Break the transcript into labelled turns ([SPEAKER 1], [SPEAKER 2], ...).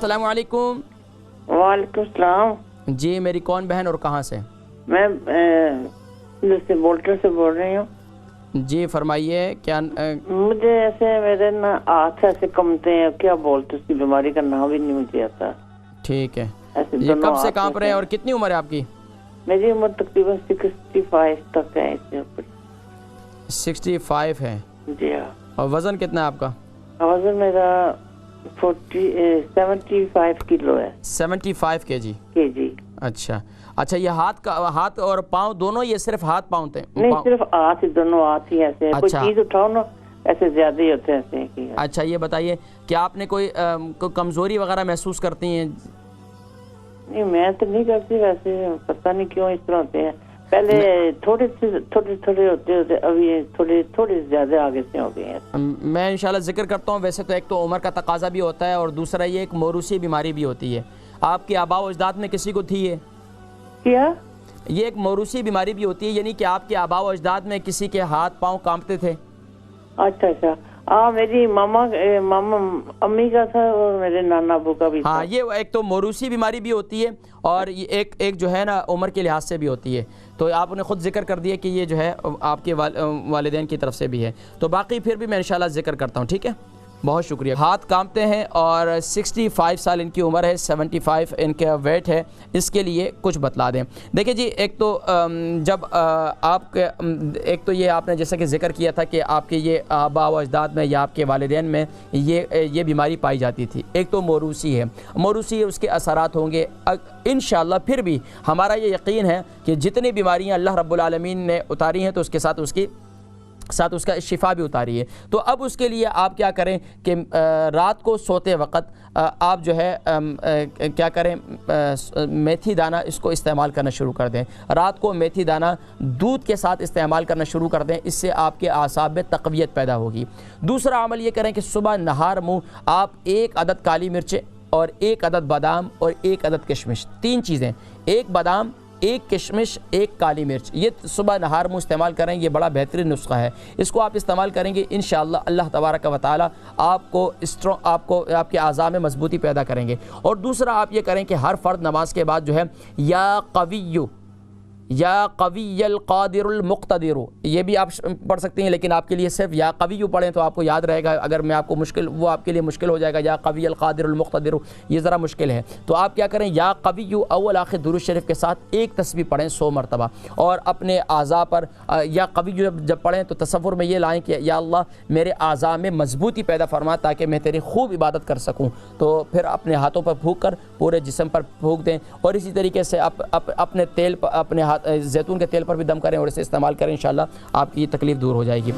[SPEAKER 1] السلام علیکم.
[SPEAKER 2] وعلیکم السلام.
[SPEAKER 1] جی میری کون بہن اور کہاں سے؟
[SPEAKER 2] میں سے بولٹر سے بول رہی ہوں.
[SPEAKER 1] جی فرمائیے. کیا
[SPEAKER 2] مجھے ایسے میرے نا ہاتھ ایسے کمتے ہیں, کیا بولتے اس کی بیماری کا نام بھی نہیں مجھے آتا.
[SPEAKER 1] ٹھیک ہے.
[SPEAKER 2] ایسے
[SPEAKER 1] یہ کب سے کہاں پر ہے اور کتنی عمر ہے آپ کی؟
[SPEAKER 2] میری عمر تقریباً 65 تک ہے.
[SPEAKER 1] 65 ہے.
[SPEAKER 2] جی ہاں.
[SPEAKER 1] اور وزن کتنا ہے آپ کا؟
[SPEAKER 2] وزن میرا 75 کلو ہے.
[SPEAKER 1] 75 کے جی.
[SPEAKER 2] جی.
[SPEAKER 1] اچھا اچھا. یہ ہاتھ اور پاؤں دونوں, یہ صرف ہاتھ پاؤں تھے؟
[SPEAKER 2] نہیں صرف ہاتھ, دونوں ہاتھ ہی ایسے. کوئی چیز اٹھاؤ نا ایسے زیادہ ہی ہوتے ہیں.
[SPEAKER 1] اچھا یہ بتائیے کہ آپ نے کوئی کمزوری وغیرہ محسوس کرتی ہیں؟
[SPEAKER 2] نہیں میں تو نہیں کرتی, ویسے پتہ نہیں کیوں اس طرح ہوتے ہیں. پہلے تھوڑے ہوتے ابھی تھوڑے زیادہ آگے سے ہو گئے ہیں. میں
[SPEAKER 1] انشاءاللہ ذکر کرتا ہوں. ویسے تو ایک تو عمر کا تقاضا بھی ہوتا ہے اور دوسرا یہ ایک موروثی بیماری بھی ہوتی ہے. آپ کے آباء و اجداد میں کسی کو تھی یہ؟
[SPEAKER 2] کیا؟
[SPEAKER 1] یہ ایک موروثی بیماری بھی ہوتی ہے, یعنی کہ آپ کے آباء و اجداد میں کسی کے ہاتھ پاؤں کانپتے تھے؟
[SPEAKER 2] اچھا اچھا. ہاں میری ماما امی کا تھا اور میرے نانا ابو کا بھی تھا.
[SPEAKER 1] ہاں یہ ایک تو موروثی بیماری بھی ہوتی ہے اور ایک جو ہے نا عمر کے لحاظ سے بھی ہوتی ہے. تو آپ نے خود ذکر کر دیا کہ یہ جو ہے آپ کے والدین کی طرف سے بھی ہے. تو باقی پھر بھی میں انشاءاللہ ذکر کرتا ہوں. ٹھیک ہے, بہت شکریہ. ہاتھ کانپتے ہیں اور 65 سال ان کی عمر ہے, 75 ان کا ویٹ ہے. اس کے لیے کچھ بتلا دیں. دیکھیں جی, ایک تو جب آپ کے ایک تو یہ آپ نے جیسا کہ ذکر کیا تھا کہ آپ کے یہ آباء و اجداد میں یا آپ کے والدین میں یہ بیماری پائی جاتی تھی. ایک تو موروثی ہے, اس کے اثرات ہوں گے انشاءاللہ. پھر بھی ہمارا یہ یقین ہے کہ جتنی بیماریاں اللہ رب العالمین نے اتاری ہیں تو اس کے ساتھ اس کا شفا بھی اتاری ہے. تو اب اس کے لیے آپ کیا کریں کہ رات کو سوتے وقت آپ جو ہے کیا کریں, میتھی دانہ اس کو استعمال کرنا شروع کر دیں. رات کو میتھی دانہ دودھ کے ساتھ استعمال کرنا شروع کر دیں. اس سے آپ کے اعصاب میں تقویت پیدا ہوگی. دوسرا عمل یہ کریں کہ صبح نہار منہ آپ 1 عدد کالی مرچیں اور 1 عدد بادام اور 1 عدد کشمش, 3 چیزیں, 1 بادام 1 کشمش 1 کالی مرچ, یہ صبح نہار منہ استعمال کریں. یہ بڑا بہترین نسخہ ہے. اس کو آپ استعمال کریں گے انشاءاللہ اللہ تبارک و تعالی آپ کو آپ کے اعضاء میں مضبوطی پیدا کریں گے. اور دوسرا آپ یہ کریں کہ ہر فرض نماز کے بعد جو ہے یا قوی القادر المقتدر, یہ بھی آپ پڑھ سکتے ہیں, لیکن آپ کے لیے صرف یا قوی پڑھیں تو آپ کو یاد رہے گا. اگر میں آپ کو وہ آپ کے لیے مشکل ہو جائے گا, یا قوی القادر المقتدر یہ ذرا مشکل ہے. تو آپ کیا کریں, یا قوی اول آخر درود شریف کے ساتھ 1 تسبیح پڑھیں 100 مرتبہ, اور اپنے اعضاء پر یا قوی جب پڑھیں تو تصور میں یہ لائیں کہ یا اللہ میرے اعضاء میں مضبوطی پیدا فرما تاکہ میں تیری خوب عبادت کر سکوں. تو پھر اپنے ہاتھوں پر پھونک کر پورے جسم پر پھونک دیں. اور اسی طریقے سے اپنے تیل پر, اپنے زیتون کے تیل پر بھی دم کریں اور اسے استعمال کریں. انشاءاللہ آپ کی یہ تکلیف دور ہو جائے گی.